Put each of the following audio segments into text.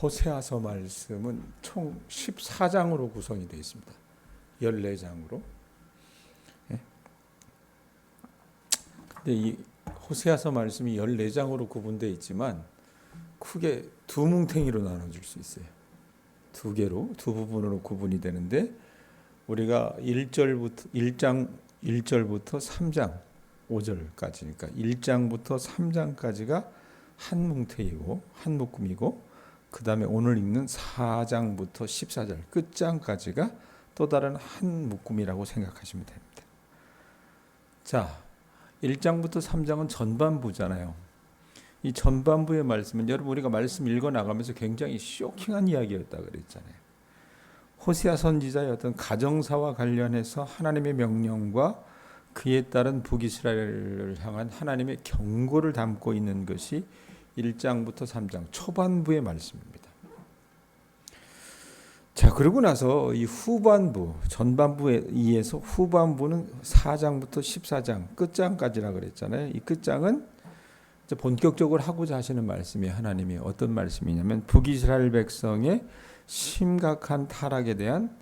호세아서 말씀은 총 14장으로 구성이 되어 있습니다. 14장으로. 근데 이 호세아서 말씀이 14장으로 구분되어 있지만 크게 두 뭉탱이로 나눠줄 수 있어요. 두 개로, 두 부분으로 구분이 되는데 우리가 1장 1절부터 3장 5절까지니까 1장부터 3장까지가 한 뭉탱이고 한 묶음이고, 그 다음에 오늘 읽는 4장부터 14절 끝장까지가 또 다른 한 묶음이라고 생각하시면 됩니다. 자, 1장부터 3장은 전반부잖아요. 이 전반부의 말씀은 여러분 우리가 말씀 읽어 나가면서 굉장히 쇼킹한 이야기였다 그랬잖아요. 호세아 선지자의 어떤 가정사와 관련해서 하나님의 명령과 그에 따른 북이스라엘을 향한 하나님의 경고를 담고 있는 것이 1장부터 3장 초반부의 말씀입니다. 자, 그러고 나서 이 후반부, 전반부에 의해서 후반부는 4장부터 14장 끝장까지라 그랬잖아요. 이 끝장은 본격적으로 하고자 하시는 말씀이 하나님이 어떤 말씀이냐면 북이스라엘 백성의 심각한 타락에 대한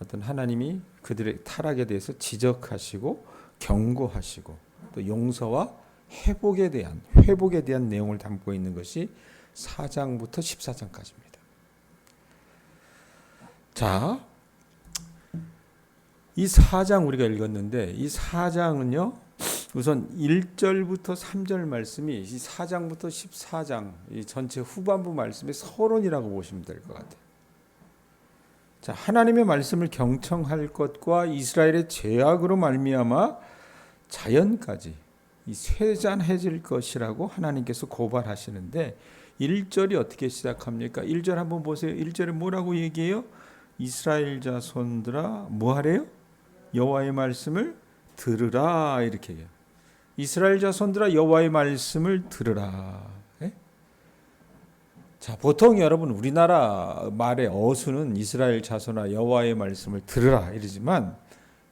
어떤 하나님이 그들의 타락에 대해서 지적하시고 경고하시고 또 용서와 회복에 대한 내용을 담고 있는 것이 4장부터 14장까지입니다. 자, 이 4장 우리가 읽었는데 이 4장은요. 우선 1절부터 3절 말씀이 이 4장부터 14장 이 전체 후반부 말씀의 서론이라고 보시면 될 것 같아요. 자, 하나님의 말씀을 경청할 것과 이스라엘의 죄악으로 말미암아 자연까지 이 쇠잔해질 것이라고 하나님께서 고발하시는데 1절이 어떻게 시작합니까? 1절 한번 보세요. 1절에 뭐라고 얘기해요? 이스라엘 자손들아 뭐 하래요? 여호와의 말씀을 들으라 이렇게 해요. 이스라엘 자손들아 여호와의 말씀을 들으라. 네? 자, 보통 여러분 우리나라 말의 어수는 이스라엘 자손아 여호와의 말씀을 들으라 이러지만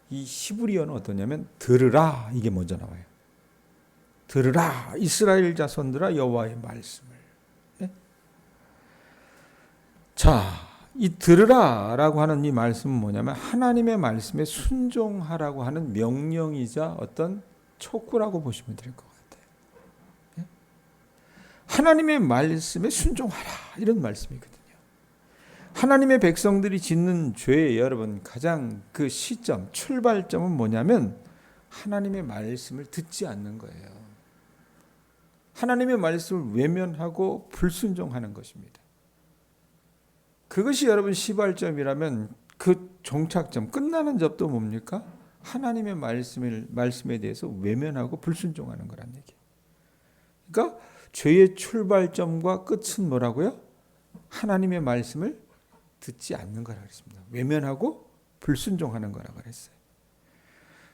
이 히브리어는 어떠냐면 들으라 이게 먼저 나와요. 들으라 이스라엘 자손들아 여호와의 말씀을. 네? 자, 이 들으라라고 하는 이 말씀은 뭐냐면 하나님의 말씀에 순종하라고 하는 명령이자 어떤 촉구라고 보시면 될 것 같아요. 네? 하나님의 말씀에 순종하라 이런 말씀이거든요. 하나님의 백성들이 짓는 죄의 여러분 가장 그 시점 출발점은 뭐냐면 하나님의 말씀을 듣지 않는 거예요. 하나님의 말씀을 외면하고 불순종하는 것입니다. 그것이 여러분 시발점이라면 그 종착점 끝나는 점도 뭡니까? 하나님의 말씀에 대해서 외면하고 불순종하는 거란 얘기예요. 그러니까 죄의 출발점과 끝은 뭐라고요? 하나님의 말씀을 듣지 않는 거라고 했습니다. 외면하고 불순종하는 거라고 그랬어요.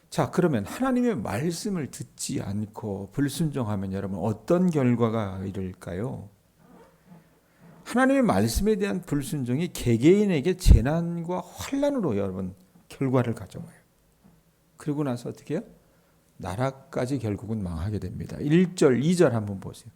자, 그러면 하나님의 말씀을 듣지 않고 불순종하면 여러분 어떤 결과가 이룰까요? 하나님의 말씀에 대한 불순종이 개개인에게 재난과 환난으로 여러분 결과를 가져와요. 그리고 나서 어떻게 해요? 나라까지 결국은 망하게 됩니다. 1절, 2절 한번 보세요.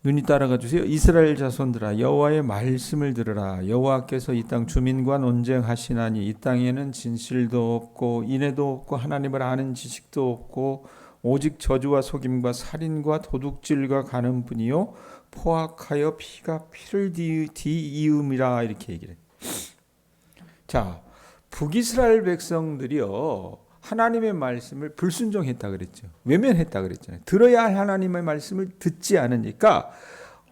눈이 따라가 주세요. 이스라엘 자손들아 여호와의 말씀을 들으라. 여호와께서 이 땅 주민과 논쟁하시나니 이 땅에는 진실도 없고 인애도 없고 하나님을 아는 지식도 없고 오직 저주와 속임과 살인과 도둑질과 가는 뿐이요 포악하여 피가 피를 뒤이음이라 이렇게 얘기를 해요. 자, 북이스라엘 백성들이요 하나님의 말씀을 불순종했다 그랬죠. 외면했다 그랬잖아요. 들어야 할 하나님의 말씀을 듣지 않으니까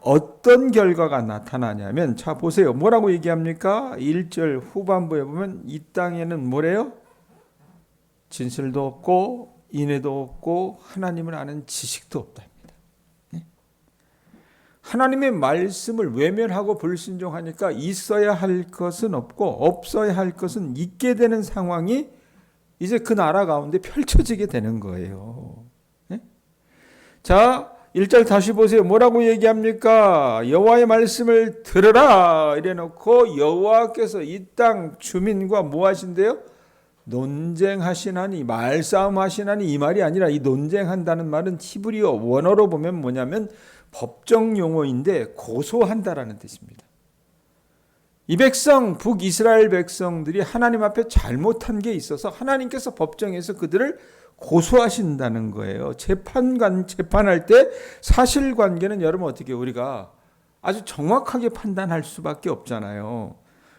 어떤 결과가 나타나냐면 자 보세요. 뭐라고 얘기합니까? 1절 후반부에 보면 이 땅에는 뭐래요? 진실도 없고 인애도 없고 하나님을 아는 지식도 없답니다. 하나님의 말씀을 외면하고 불순종하니까 있어야 할 것은 없고 없어야 할 것은 있게 되는 상황이 이제 그 나라 가운데 펼쳐지게 되는 거예요. 네? 자, 1절 다시 보세요. 뭐라고 얘기합니까? 여호와의 말씀을 들으라 이래 놓고 여호와께서 이 땅 주민과 뭐 하신대요? 논쟁하시나니 말싸움하시나니 이 말이 아니라 이 논쟁한다는 말은 히브리어 원어로 보면 뭐냐면 법정 용어인데 고소한다라는 뜻입니다. 이 백성, 북이스라엘 백성들이 하나님 앞에 잘못한 게 있어서 하나님께서 법정에서 그들을 고소하신다는 거예요. 재판할 때 사실관계는 여러분 어떻게 우리가 아주 정확하게 판단할 수밖에 없잖아요.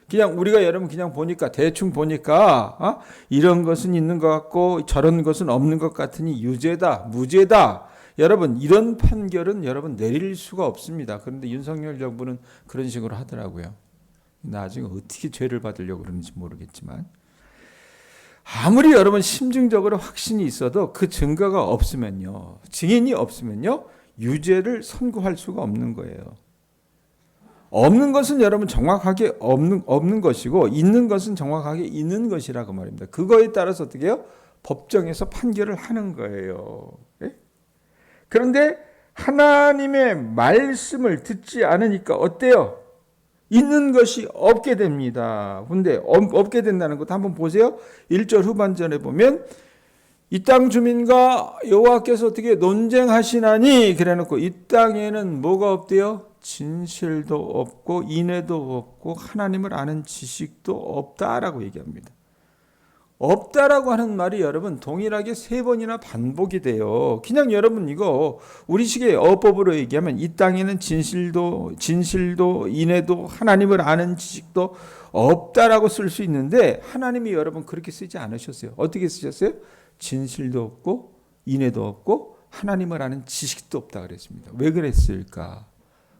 그냥 우리가 여러분 그냥 보니까 대충 보니까 이런 것은 있는 것 같고 저런 것은 없는 것 같으니 유죄다, 무죄다. 여러분 이런 판결은 여러분 내릴 수가 없습니다. 그런데 윤석열 정부는 그런 식으로 하더라고요. 나중에 어떻게 죄를 받으려고 그러는지 모르겠지만 아무리 여러분 심증적으로 확신이 있어도 그 증거가 없으면요, 증인이 없으면요, 유죄를 선고할 수가 없는 거예요. 없는 것은 여러분 정확하게 없는 것이고 있는 것은 정확하게 있는 것이라고 말입니다. 그거에 따라서 어떻게 해요? 법정에서 판결을 하는 거예요. 그런데 하나님의 말씀을 듣지 않으니까 어때요? 있는 것이 없게 됩니다. 근데 없게 된다는 것도 한번 보세요. 1절 후반전에 보면 이 땅 주민과 여호와께서 어떻게 논쟁하시나니 그래놓고 이 땅에는 뭐가 없대요? 진실도 없고 인애도 없고 하나님을 아는 지식도 없다라고 얘기합니다. 없다라고 하는 말이 여러분 동일하게 3번이나 반복이 돼요. 그냥 여러분 이거 우리식의 어법으로 얘기하면 이 땅에는 진실도 인애도 하나님을 아는 지식도 없다라고 쓸 수 있는데 하나님이 여러분 그렇게 쓰지 않으셨어요. 어떻게 쓰셨어요? 진실도 없고 인애도 없고 하나님을 아는 지식도 없다 그랬습니다. 왜 그랬을까?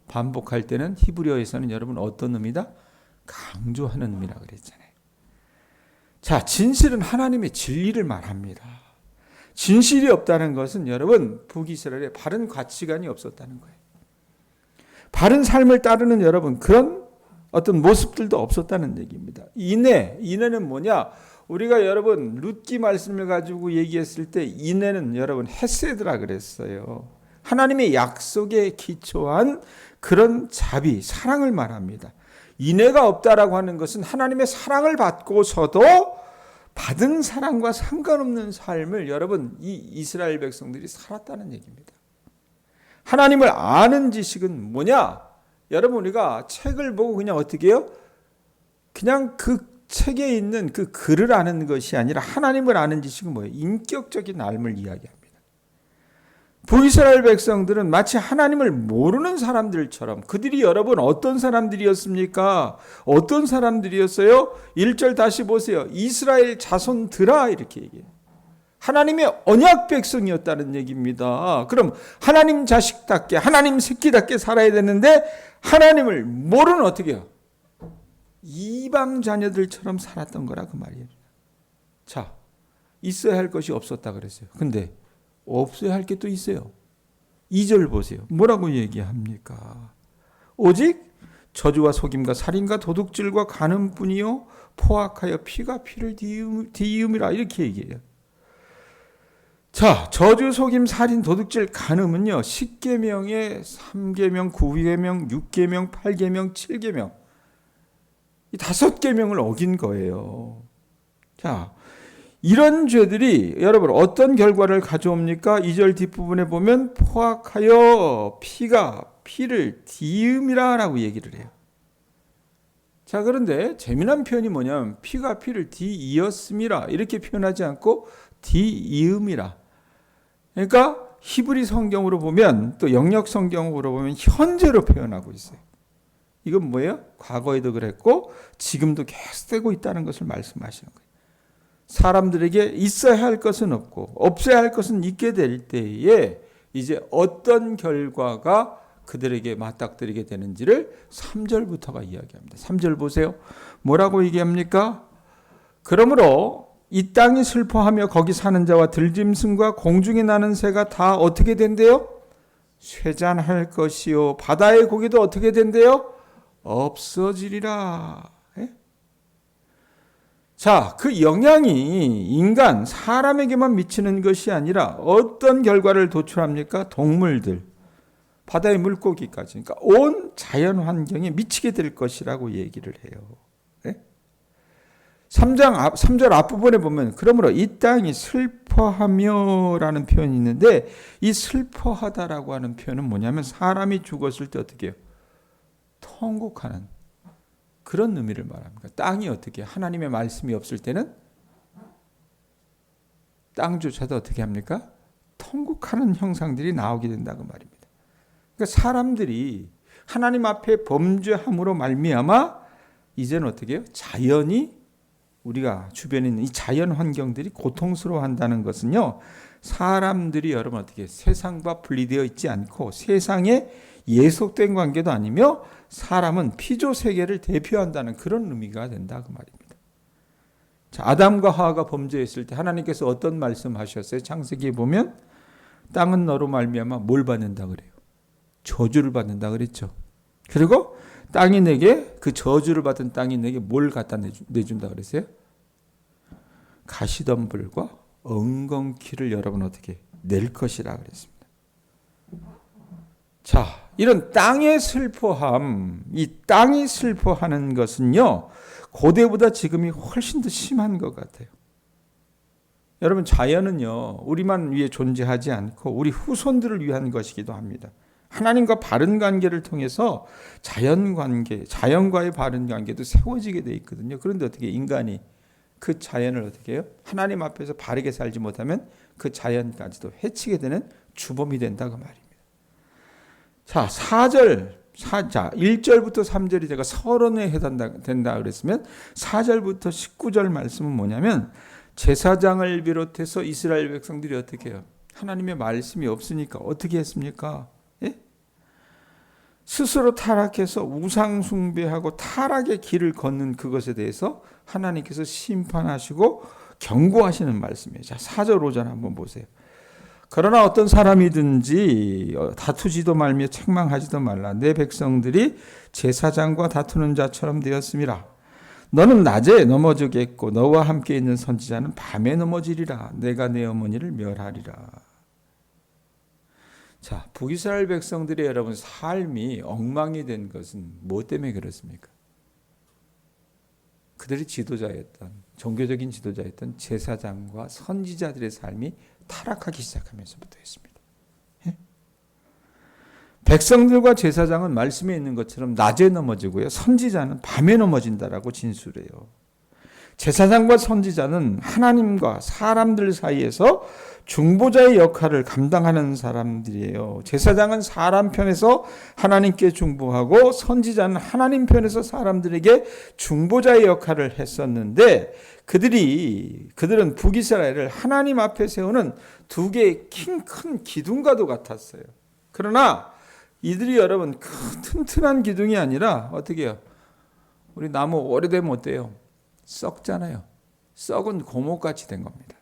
반복할 때는 히브리어에서는 여러분 어떤 의미다? 강조하는 의미라 그랬잖아요. 자, 진실은 하나님의 진리를 말합니다. 진실이 없다는 것은 여러분 북이스라엘에 바른 가치관이 없었다는 거예요. 바른 삶을 따르는 여러분 그런 어떤 모습들도 없었다는 얘기입니다. 인애는 뭐냐? 우리가 여러분 룻기 말씀을 가지고 얘기했을 때 인애는 여러분 헤세드라 그랬어요. 하나님의 약속에 기초한 그런 자비, 사랑을 말합니다. 인애가 없다라고 하는 것은 하나님의 사랑을 받고서도 받은 사랑과 상관없는 삶을 여러분 이 이스라엘 백성들이 살았다는 얘기입니다. 하나님을 아는 지식은 뭐냐? 여러분 우리가 책을 보고 그냥 어떻게 해요? 그냥 그 책에 있는 그 글을 아는 것이 아니라 하나님을 아는 지식은 뭐예요? 인격적인 삶을 이야기합니다. 북이스라엘 백성들은 마치 하나님을 모르는 사람들처럼 그들이 여러분 어떤 사람들이었습니까? 어떤 사람들이었어요? 1절 다시 보세요. 이스라엘 자손들아 이렇게 얘기해요. 하나님의 언약 백성이었다는 얘기입니다. 그럼 하나님 자식답게 하나님 새끼답게 살아야 되는데 하나님을 모르는 어떻게 해요? 이방 자녀들처럼 살았던 거라 그 말이에요. 자, 있어야 할 것이 없었다 그랬어요. 근데 없어야 할 게 또 있어요. 2절 보세요. 뭐라고 얘기합니까? 오직 저주와 속임과 살인과 도둑질과 간음뿐이요 포악하여 피가 피를 뒤이음이라 이렇게 얘기해요. 자, 저주, 속임, 살인, 도둑질, 간음은요 10계명에 3계명, 9계명, 6계명, 8계명, 7계명 이 5계명을 어긴 거예요. 자, 이런 죄들이 여러분 어떤 결과를 가져옵니까? 2절 뒷부분에 보면 포악하여 피가 피를 뒤음이라 라고 얘기를 해요. 자, 그런데 재미난 표현이 뭐냐면 피가 피를 뒤이었음이라 이렇게 표현하지 않고 뒤이음이라. 그러니까 히브리 성경으로 보면 또 영역 성경으로 보면 현재로 표현하고 있어요. 이건 뭐예요? 과거에도 그랬고 지금도 계속되고 있다는 것을 말씀하시는 거예요. 사람들에게 있어야 할 것은 없고 없어야 할 것은 있게 될 때에 이제 어떤 결과가 그들에게 맞닥뜨리게 되는지를 3절부터가 이야기합니다. 3절 보세요. 뭐라고 얘기합니까? 그러므로 이 땅이 슬퍼하며 거기 사는 자와 들짐승과 공중에 나는 새가 다 어떻게 된대요? 쇠잔할 것이요 바다의 고기도 어떻게 된대요? 없어지리라. 자, 그 영향이 인간, 사람에게만 미치는 것이 아니라 어떤 결과를 도출합니까? 동물들, 바다의 물고기까지, 그러니까 온 자연 환경에 미치게 될 것이라고 얘기를 해요. 네? 3절 앞부분에 보면 그러므로 이 땅이 슬퍼하며라는 표현이 있는데 이 슬퍼하다라고 하는 표현은 뭐냐면 사람이 죽었을 때 어떻게 해요? 통곡하는 그런 의미를 말합니다. 땅이 어떻게 해요? 하나님의 말씀이 없을 때는 땅조차도 어떻게 합니까? 통곡하는 형상들이 나오게 된다고 말입니다. 그러니까 사람들이 하나님 앞에 범죄함으로 말미암아 이제는 어떻게 해요? 자연이 우리가 주변에 있는 이 자연 환경들이 고통스러워한다는 것은요. 사람들이 여러분 어떻게 해요? 세상과 분리되어 있지 않고 세상에 예속된 관계도 아니며 사람은 피조 세계를 대표한다는 그런 의미가 된다 그 말입니다. 자, 아담과 하와가 범죄했을 때 하나님께서 어떤 말씀하셨어요? 창세기에 보면 땅은 너로 말미암아 뭘 받는다 그래요? 저주를 받는다 그랬죠. 그리고 땅이 내게 그 저주를 받은 땅이 내게 뭘 갖다 내준다 그랬어요? 가시덤불과 엉겅퀴를 여러분 어떻게 낼 것이라 그랬습니다. 자, 이런 땅의 슬퍼함, 이 땅이 슬퍼하는 것은요, 고대보다 지금이 훨씬 더 심한 것 같아요. 여러분, 자연은요, 우리만 위해 존재하지 않고 우리 후손들을 위한 것이기도 합니다. 하나님과 바른 관계를 통해서 자연과의 바른 관계도 세워지게 돼 있거든요. 그런데 어떻게 인간이 그 자연을 어떻게 해요? 하나님 앞에서 바르게 살지 못하면 그 자연까지도 해치게 되는 주범이 된다고 말입니다. 자, 1절부터 3절이 제가 서론에 해당된다 그랬으면 4절부터 19절 말씀은 뭐냐면 제사장을 비롯해서 이스라엘 백성들이 어떻게 해요? 하나님의 말씀이 없으니까 어떻게 했습니까? 예? 스스로 타락해서 우상 숭배하고 타락의 길을 걷는 그것에 대해서 하나님께서 심판하시고 경고하시는 말씀이에요. 자, 4절 5절 한번 보세요. 그러나 어떤 사람이든지 다투지도 말며 책망하지도 말라. 내 백성들이 제사장과 다투는 자처럼 되었음이라. 너는 낮에 넘어지겠고 너와 함께 있는 선지자는 밤에 넘어지리라. 내가 내 어머니를 멸하리라. 자, 북이스라엘 백성들의 여러분 삶이 엉망이 된 것은 뭐 때문에 그렇습니까? 그들이 지도자였던 종교적인 지도자였던 제사장과 선지자들의 삶이 타락하기 시작하면서부터였습니다. 예? 백성들과 제사장은 말씀에 있는 것처럼 낮에 넘어지고요. 선지자는 밤에 넘어진다라고 진술해요. 제사장과 선지자는 하나님과 사람들 사이에서 중보자의 역할을 감당하는 사람들이에요. 제사장은 사람 편에서 하나님께 중보하고 선지자는 하나님 편에서 사람들에게 중보자의 역할을 했었는데 그들은 북이스라엘을 하나님 앞에 세우는 두 개의 큰 기둥과도 같았어요. 그러나 이들이 여러분 튼튼한 기둥이 아니라 어떻게 해요? 우리 나무 오래되면 어때요? 썩잖아요. 썩은 고목같이 된 겁니다.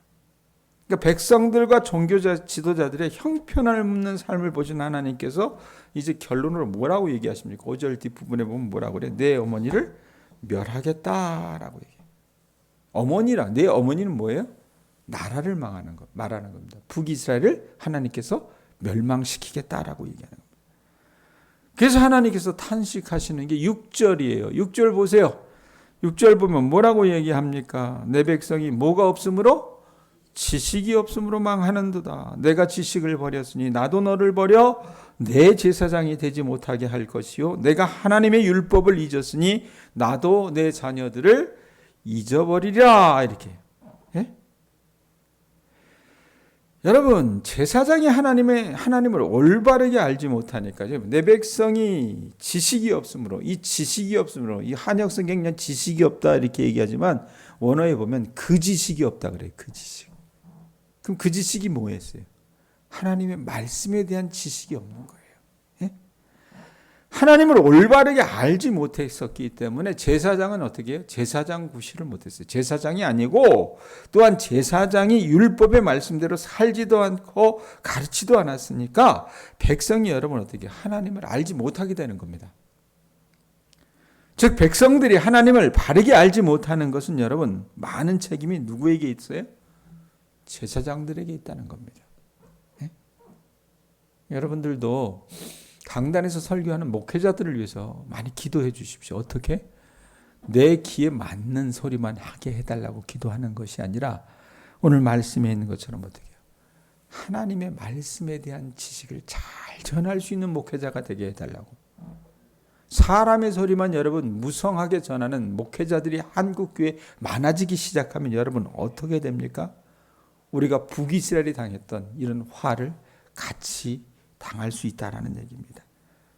그러니까 백성들과 종교자 지도자들의 형편없는 삶을 보신 하나님께서 이제 결론으로 뭐라고 얘기하십니까? 5절 뒷부분에 보면 뭐라고 그래요? 내 어머니를 멸하겠다라고 얘기해요. 내 어머니는 뭐예요? 나라를 말하는 겁니다. 북이스라엘을 하나님께서 멸망시키겠다라고 얘기하는 겁니다. 그래서 하나님께서 탄식하시는 게 6절이에요. 6절 보세요. 6절 보면 뭐라고 얘기합니까? 내 백성이 뭐가 없으므로? 지식이 없으므로 망하는도다. 내가 지식을 버렸으니 나도 너를 버려 내 제사장이 되지 못하게 할 것이요. 내가 하나님의 율법을 잊었으니 나도 내 자녀들을 잊어버리랴. 이렇게. 예? 여러분, 제사장이 하나님을 올바르게 알지 못하니까요. 내 백성이 지식이 없으므로, 이 한역 성경은 지식이 없다 이렇게 얘기하지만 원어에 보면 그 지식이 없다 그래요. 그 지식. 그럼 그 지식이 뭐였어요? 하나님의 말씀에 대한 지식이 없는 거예요. 예? 하나님을 올바르게 알지 못했었기 때문에 제사장은 어떻게 해요? 제사장 구실을 못했어요. 제사장이 아니고 또한 제사장이 율법의 말씀대로 살지도 않고 가르치도 않았으니까 백성이 여러분 어떻게 하나님을 알지 못하게 되는 겁니다. 즉 백성들이 하나님을 바르게 알지 못하는 것은 여러분 많은 책임이 누구에게 있어요? 제사장들에게 있다는 겁니다. 네? 여러분들도 강단에서 설교하는 목회자들을 위해서 많이 기도해 주십시오. 어떻게? 내 귀에 맞는 소리만 하게 해달라고 기도하는 것이 아니라 오늘 말씀에 있는 것처럼 어떻게 해요? 하나님의 말씀에 대한 지식을 잘 전할 수 있는 목회자가 되게 해달라고. 사람의 소리만 여러분 무성하게 전하는 목회자들이 한국교회에 많아지기 시작하면 여러분 어떻게 됩니까? 우리가 북이스라엘이 당했던 이런 화를 같이 당할 수 있다는 얘기입니다.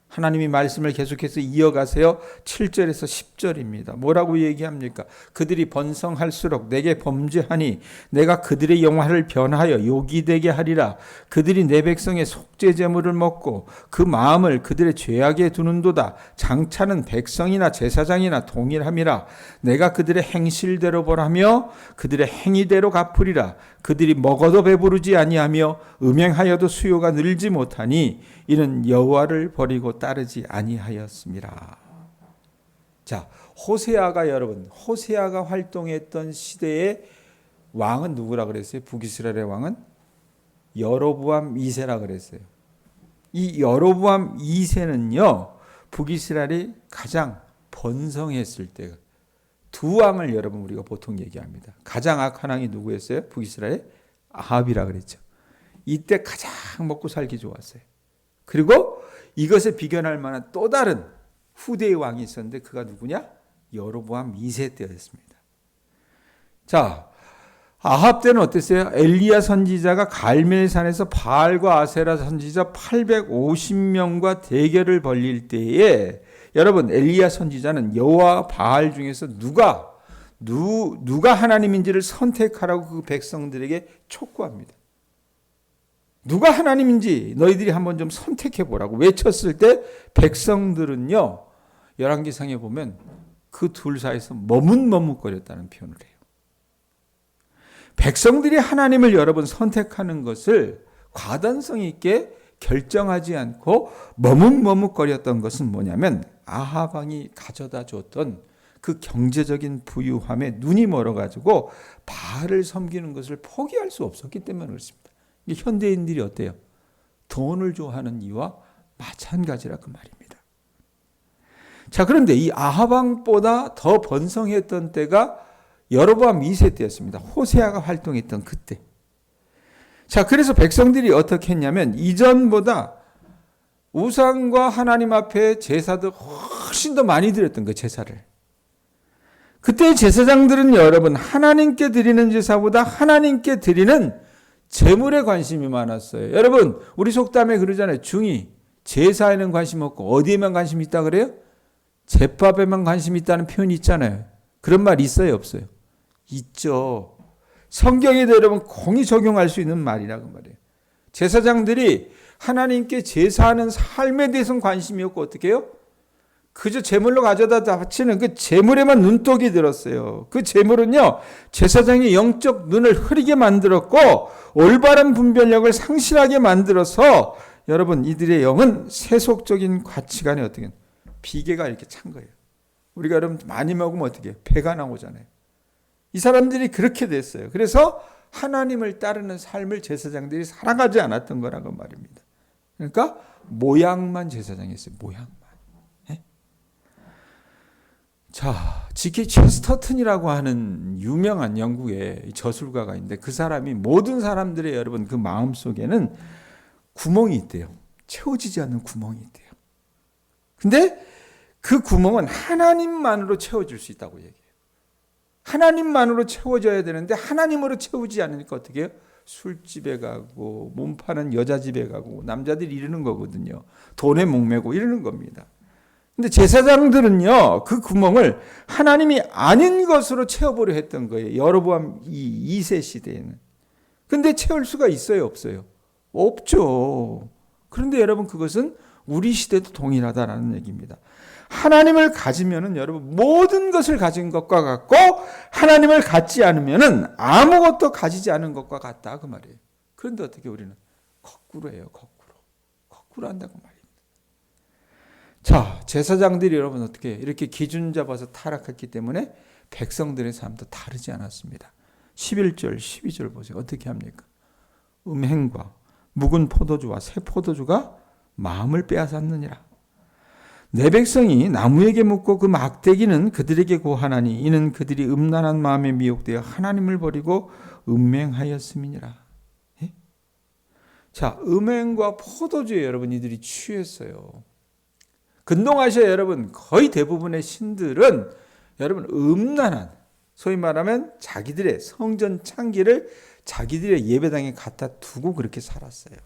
하나님이 말씀을 계속해서 이어가세요. 7절에서 10절입니다. 뭐라고 얘기합니까? 그들이 번성할수록 내게 범죄하니 내가 그들의 영화를 변하여 욕이 되게 하리라. 그들이 내 백성의 속죄 제물을 먹고 그 마음을 그들의 죄악에 두는도다. 장차는 백성이나 제사장이나 동일함이라. 내가 그들의 행실대로 벌하며 그들의 행위대로 갚으리라. 그들이 먹어도 배부르지 아니하며 음행하여도 수요가 늘지 못하니 이는 여호와를 버리고 따르지 아니하였습니다. 자, 호세아가 여러분, 호세아가 활동했던 시대의 왕은 누구라 그랬어요? 북이스라엘의 왕은 여로보암 2세라 그랬어요. 이 여로보암 2세는요, 북이스라엘이 가장 번성했을 때 두 왕을 여러분 우리가 보통 얘기합니다. 가장 악한 왕이 누구였어요? 북이스라엘 아합이라 그랬죠. 이때 가장 먹고 살기 좋았어요. 그리고 이것에 비견할 만한 또 다른 후대의 왕이 있었는데 그가 누구냐? 여로보암 2세 때였습니다. 자, 아합 때는 어땠어요? 엘리야 선지자가 갈멜산에서 바알과 아세라 선지자 850명과 대결을 벌일 때에 여러분 엘리야 선지자는 여호와 바알 중에서 누가 하나님인지를 선택하라고 그 백성들에게 촉구합니다. 누가 하나님인지 너희들이 한번 좀 선택해 보라고 외쳤을 때 백성들은요, 열왕기상에 보면 그 둘 사이에서 머뭇머뭇거렸다는 표현을 해요. 백성들이 하나님을 여러분 선택하는 것을 과단성 있게 결정하지 않고 머뭇머뭇거렸던 것은 뭐냐면 아합 왕이 가져다 줬던 그 경제적인 부유함에 눈이 멀어가지고 바알을 섬기는 것을 포기할 수 없었기 때문에 그렇습니다. 현대인들이 어때요? 돈을 좋아하는 이와 마찬가지라 그 말입니다. 자, 그런데 이 아합 왕보다 더 번성했던 때가 여로보암 2세 때였습니다. 호세아가 활동했던 그때. 자, 그래서 백성들이 어떻게 했냐면 이전보다 우상과 하나님 앞에 제사도 훨씬 더 많이 드렸던 거예요, 제사를. 그때 제사장들은 여러분 하나님께 드리는 제사보다 하나님께 드리는 제물에 관심이 많았어요. 여러분 우리 속담에 그러잖아요. 중이 제사에는 관심 없고 어디에만 관심이 있다 그래요? 제밥에만 관심이 있다는 표현이 있잖아요. 그런 말 있어요, 없어요? 있죠. 성경에도 여러분 공히 적용할 수 있는 말이라고 말이에요. 제사장들이 하나님께 제사하는 삶에 대해서는 관심이 없고 어떻게 해요? 그저 제물로 가져다 바치는 그 제물에만 눈독이 들었어요. 그 제물은요, 제사장의 영적 눈을 흐리게 만들었고 올바른 분별력을 상실하게 만들어서 여러분 이들의 영은 세속적인 가치관에 어떻게 비계가 이렇게 찬 거예요. 우리가 여러분 많이 먹으면 어떻게 해요? 배가 나오잖아요. 이 사람들이 그렇게 됐어요. 그래서 하나님을 따르는 삶을 제사장들이 살아가지 않았던 거라고 말입니다. 그러니까 모양만 제사장이 했어요. 모양만. 네? 자, G.K. 체스터튼이라고 하는 유명한 영국의 저술가가 있는데 그 사람이 모든 사람들의 여러분 그 마음 속에는 구멍이 있대요. 채워지지 않는 구멍이 있대요. 근데 그 구멍은 하나님만으로 채워질 수 있다고 얘기해요. 하나님만으로 채워져야 되는데 하나님으로 채우지 않으니까 어떻게 해요? 술집에 가고 몸 파는 여자 집에 가고 남자들이 이러는 거거든요. 돈에 목매고 이러는 겁니다. 근데 제사장들은요, 그 구멍을 하나님이 아닌 것으로 채워보려 했던 거예요. 여로보암 2세 시대에는. 근데 채울 수가 있어요, 없어요? 없죠. 그런데 여러분 그것은 우리 시대도 동일하다라는 얘기입니다. 하나님을 가지면은 여러분 모든 것을 가진 것과 같고 하나님을 갖지 않으면은 아무것도 가지지 않은 것과 같다 그 말이에요. 그런데 어떻게 우리는 거꾸로 해요. 거꾸로 한다고 말입니다. 자, 제사장들이 여러분 어떻게 이렇게 기준 잡아서 타락했기 때문에 백성들의 삶도 다르지 않았습니다. 11절 12절 보세요. 어떻게 합니까? 음행과 묵은 포도주와 새 포도주가 마음을 빼앗았느니라. 내 백성이 나무에게 묻고 그 막대기는 그들에게 고하나니 이는 그들이 음란한 마음에 미혹되어 하나님을 버리고 음행하였음이니라. 예? 자, 음행과 포도주에 여러분 이들이 취했어요. 근동아시아 여러분 거의 대부분의 신들은 여러분 음란한, 소위 말하면 자기들의 성전 창기를 자기들의 예배당에 갖다 두고 그렇게 살았어요.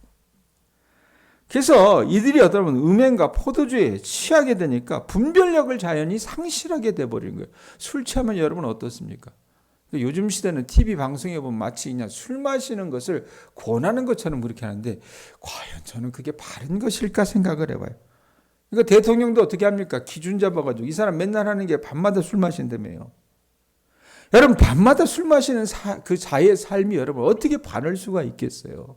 그래서 이들이 어떤 음행과 포도주에 취하게 되니까 분별력을 자연히 상실하게 돼버리는 거예요. 술 취하면 여러분 어떻습니까? 요즘 시대는 TV 방송에 보면 마치 그냥 술 마시는 것을 권하는 것처럼 그렇게 하는데 과연 저는 그게 바른 것일까 생각을 해봐요. 그러니까 대통령도 어떻게 합니까? 기준 잡아가지고 이 사람 맨날 하는 게 밤마다 술 마신다며요. 여러분 밤마다 술 마시는 그 자의 삶이 여러분 어떻게 바를 수가 있겠어요?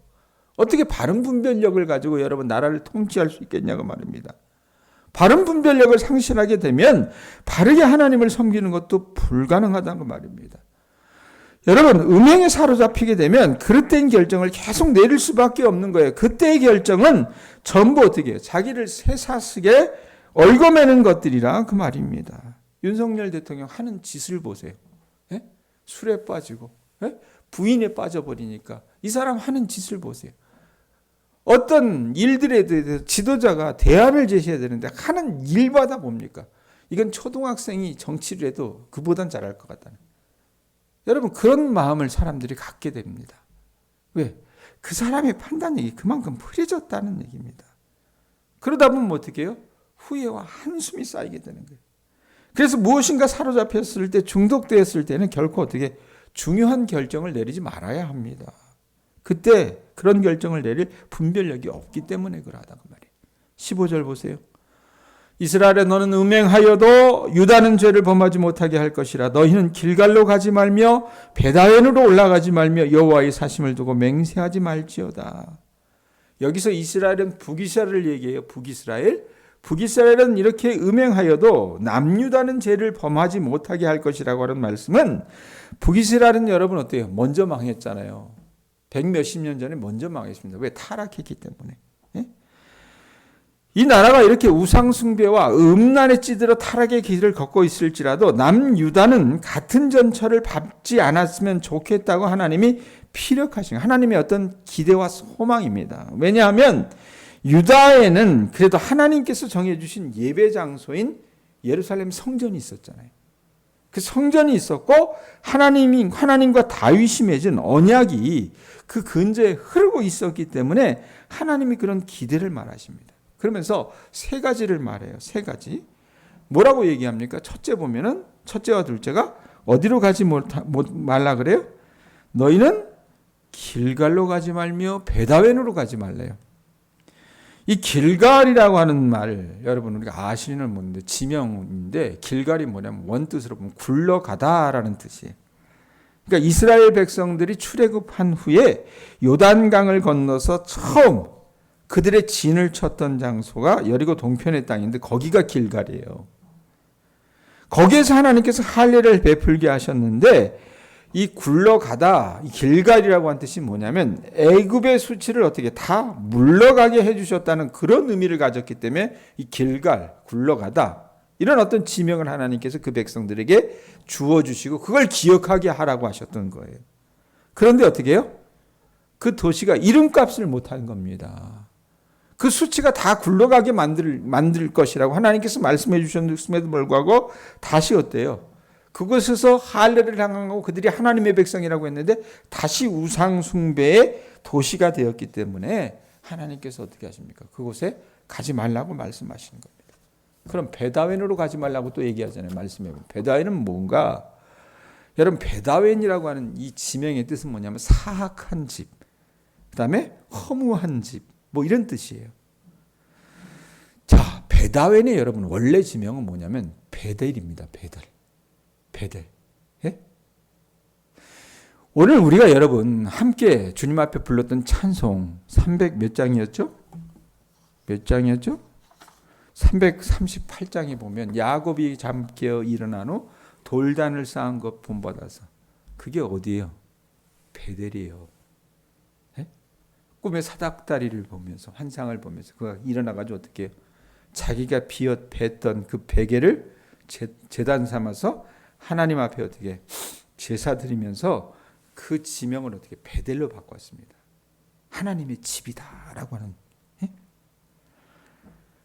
어떻게 바른 분별력을 가지고 여러분 나라를 통치할 수 있겠냐고 말입니다. 바른 분별력을 상실하게 되면 바르게 하나님을 섬기는 것도 불가능하다는 말입니다. 여러분 음행에 사로잡히게 되면 그릇된 결정을 계속 내릴 수밖에 없는 거예요. 그때의 결정은 전부 어떻게 해요? 자기를 쇠사슬에 얽어매는 것들이라 그 말입니다. 윤석열 대통령 하는 짓을 보세요. 예? 술에 빠지고 예? 부인에 빠져버리니까 이 사람 하는 짓을 보세요. 어떤 일들에 대해서 지도자가 대안을 제시해야 되는데 하는 일마다 뭡니까? 이건 초등학생이 정치를 해도 그보단 잘할 것 같다는. 여러분 그런 마음을 사람들이 갖게 됩니다. 왜? 그 사람의 판단력이 그만큼 흐려졌다는 얘기입니다. 그러다 보면 어떻게 해요? 후회와 한숨이 쌓이게 되는 거예요. 그래서 무엇인가 사로잡혔을 때 중독되었을 때는 결코 어떻게 중요한 결정을 내리지 말아야 합니다. 그때 그런 결정을 내릴 분별력이 없기 때문에 그러하다고 말이에요. 15절 보세요. 이스라엘에 너는 음행하여도 유다는 죄를 범하지 못하게 할 것이라. 너희는 길갈로 가지 말며 베다웬으로 올라가지 말며 여호와의 사심을 두고 맹세하지 말지어다. 여기서 이스라엘은 북이스라엘을 얘기해요. 북이스라엘. 북이스라엘은 이렇게 음행하여도 남유다는 죄를 범하지 못하게 할 것이라고 하는 말씀은 북이스라엘은 여러분 어때요? 먼저 망했잖아요. 100몇십 년 전에 먼저 망했습니다. 왜? 타락했기 때문에. 예? 이 나라가 이렇게 우상숭배와 음란에 찌들어 타락의 길을 걷고 있을지라도 남유다는 같은 전철을 밟지 않았으면 좋겠다고 하나님이 피력하신 하나님의 어떤 기대와 소망입니다. 왜냐하면 유다에는 그래도 하나님께서 정해주신 예배 장소인 예루살렘 성전이 있었잖아요. 그 성전이 있었고 하나님과 다윗이 맺은 언약이 그 근저에 흐르고 있었기 때문에 하나님이 그런 기대를 말하십니다. 그러면서 세 가지를 말해요. 세 가지. 뭐라고 얘기합니까? 첫째 보면은 첫째와 둘째가 어디로 가지 말라 그래요? 너희는 길갈로 가지 말며 베다웬으로 가지 말래요. 이 길갈이라고 하는 말 여러분 우리가 아시는 모르는데 지명인데 길갈이 뭐냐면 원뜻으로 보면 굴러가다라는 뜻이에요. 그러니까 이스라엘 백성들이 출애굽한 후에 요단강을 건너서 처음 그들의 진을 쳤던 장소가 여리고 동편의 땅인데 거기가 길갈이에요. 거기에서 하나님께서 할례를 베풀게 하셨는데 이 굴러가다, 이 길갈이라고 한 뜻이 뭐냐면 애굽의 수치를 어떻게 다 물러가게 해주셨다는 그런 의미를 가졌기 때문에 이 길갈, 굴러가다 이런 어떤 지명을 하나님께서 그 백성들에게 주어주시고 그걸 기억하게 하라고 하셨던 거예요. 그런데 어떻게 해요? 그 도시가 이름값을 못한 겁니다. 그 수치가 다 굴러가게 만들 것이라고 하나님께서 말씀해 주셨음에도 불구하고 다시 어때요? 그곳에서 할례를 향하고 그들이 하나님의 백성이라고 했는데 다시 우상 숭배의 도시가 되었기 때문에 하나님께서 어떻게 하십니까? 그곳에 가지 말라고 말씀하시는 겁니다. 그럼 베다웬으로 가지 말라고 또 얘기하잖아요. 말씀해 보면 베다웬은 뭔가? 여러분 베다웬이라고 하는 이 지명의 뜻은 뭐냐면 사악한 집, 그다음에 허무한 집, 뭐 이런 뜻이에요. 자, 베다웬의 여러분 원래 지명은 뭐냐면 베델입니다. 베델. 예? 오늘 우리가 여러분 함께 주님 앞에 불렀던 찬송 300 몇 장이었죠? 몇 장이었죠? 338장에 보면 야곱이 잠깨어 일어난 후 돌단을 쌓은 것 본받아서 그게 어디예요? 베델이에요. 예? 꿈의 사닥다리를 보면서 환상을 보면서 그가 일어나가지고 어떻게 해요? 자기가 뱄던 그 베개를 제단 삼아서 하나님 앞에 어떻게 제사 드리면서 그 지명을 어떻게 베델로 바꿨습니다. 하나님의 집이다라고 하는,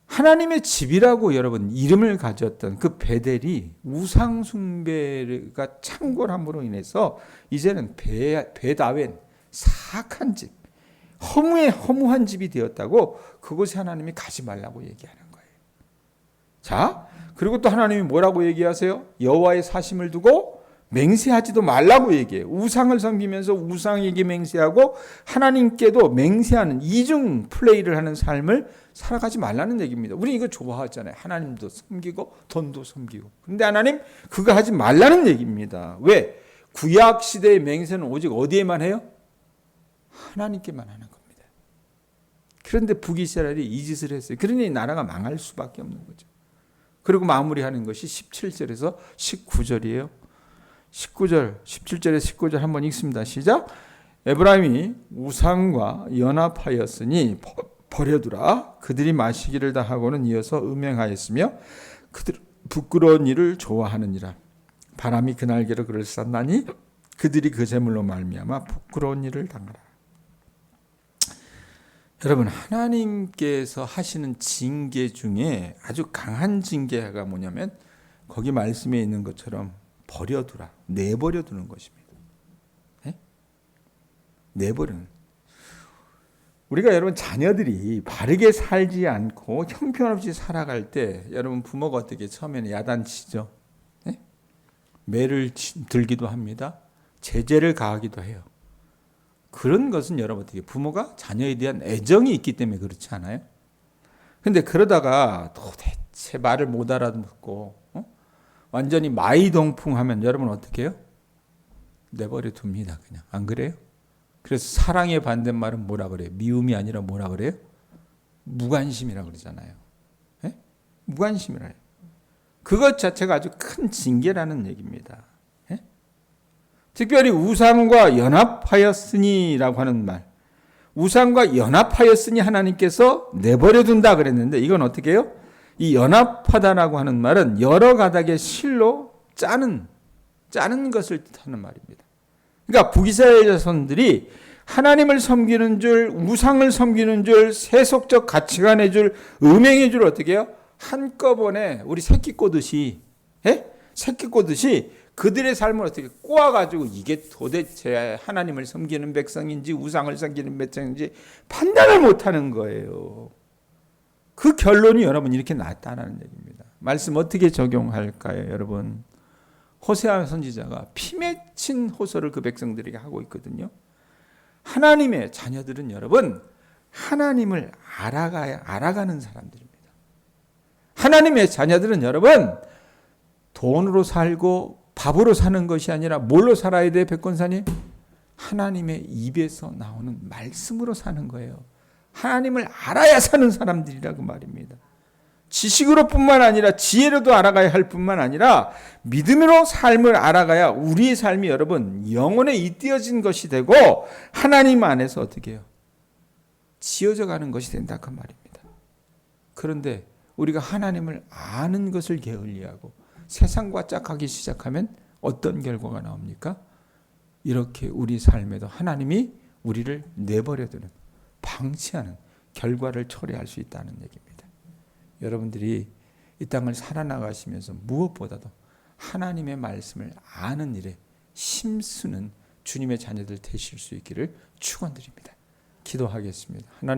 하나님의 집이라고 여러분 이름을 가졌던 그 베델이 우상 숭배가 창궐함으로 인해서 이제는 베다웬 사악한 집, 허무한 집이 되었다고 그곳에 하나님이 가지 말라고 얘기하는 거예요. 자, 그리고 또 하나님이 뭐라고 얘기하세요? 여호와의 사심을 두고 맹세하지도 말라고 얘기해요. 우상을 섬기면서 우상에게 맹세하고 하나님께도 맹세하는 이중 플레이를 하는 삶을 살아가지 말라는 얘기입니다. 우리 이거 좋아하잖아요. 하나님도 섬기고 돈도 섬기고. 그런데 하나님 그거 하지 말라는 얘기입니다. 왜? 구약 시대의 맹세는 오직 어디에만 해요? 하나님께만 하는 겁니다. 그런데 북이스라엘이 이 짓을 했어요. 그러니 나라가 망할 수밖에 없는 거죠. 그리고 마무리하는 것이 17절에서 19절이에요. 17절에 19절 한번 읽습니다. 시작. 에브라임이 우상과 연합하였으니 버려두라. 그들이 마시기를 다 하고는 이어서 음행하였으며 그들 부끄러운 일을 좋아하느니라. 바람이 그 날개로 그를 쌌나니 그들이 그 재물로 말미암아 부끄러운 일을 당하라. 여러분, 하나님께서 하시는 징계 중에 아주 강한 징계가 뭐냐면 거기 말씀에 있는 것처럼 버려두라, 내버려 두는 것입니다. 네? 내버려는. 우리가 여러분 자녀들이 바르게 살지 않고 형편없이 살아갈 때 여러분 부모가 어떻게 처음에는 야단치죠. 네? 매를 들기도 합니다. 제재를 가하기도 해요. 그런 것은 여러분 어떻게 부모가 자녀에 대한 애정이 있기 때문에 그렇지 않아요? 근데 그러다가 도대체 말을 못 알아듣고 완전히 마이동풍하면 여러분 어떻게 해요? 내버려 둡니다. 그냥. 안 그래요? 그래서 사랑의 반대말은 뭐라 그래요? 미움이 아니라 뭐라 그래요? 무관심이라 그러잖아요. 네? 무관심이라 해요. 그것 자체가 아주 큰 징계라는 얘기입니다. 네? 특별히 우상과 연합하였으니라고 하는 말. 우상과 연합하였으니 하나님께서 내버려 둔다 그랬는데 이건 어떻게 해요? 이 연합하다라고 하는 말은 여러 가닥의 실로 짜는 것을 뜻하는 말입니다. 그러니까 북이스라엘 자손들이 하나님을 섬기는 줄, 우상을 섬기는 줄, 세속적 가치관의 줄, 음행의 줄 어떻게 해요? 한꺼번에 우리 새끼 꼬듯이, 새끼 꼬듯이 그들의 삶을 어떻게 꼬아가지고 이게 도대체 하나님을 섬기는 백성인지 우상을 섬기는 백성인지 판단을 못하는 거예요. 그 결론이 여러분 이렇게 났다는 얘기입니다. 말씀 어떻게 적용할까요, 여러분? 호세아 선지자가 피 맺힌 호소를 그 백성들에게 하고 있거든요. 하나님의 자녀들은 여러분 하나님을 알아가는 사람들입니다. 하나님의 자녀들은 여러분 돈으로 살고 밥으로 사는 것이 아니라 뭘로 살아야 돼, 백권사님? 하나님의 입에서 나오는 말씀으로 사는 거예요. 하나님을 알아야 사는 사람들이라고 말입니다. 지식으로 뿐만 아니라 지혜로도 알아가야 할 뿐만 아니라 믿음으로 삶을 알아가야 우리의 삶이 여러분 영혼에 잇대어진 것이 되고 하나님 안에서 어떻게 해요? 지어져 가는 것이 된다 그 말입니다. 그런데 우리가 하나님을 아는 것을 게을리하고 세상과 짝하기 시작하면 어떤 결과가 나옵니까? 이렇게 우리 삶에도 하나님이 우리를 내버려두는, 방치하는 결과를 초래할 수 있다는 얘기입니다. 여러분들이 이 땅을 살아나가시면서 무엇보다도 하나님의 말씀을 아는 일에 힘쓰는 주님의 자녀들 되실 수 있기를 축원드립니다. 기도하겠습니다. 하나님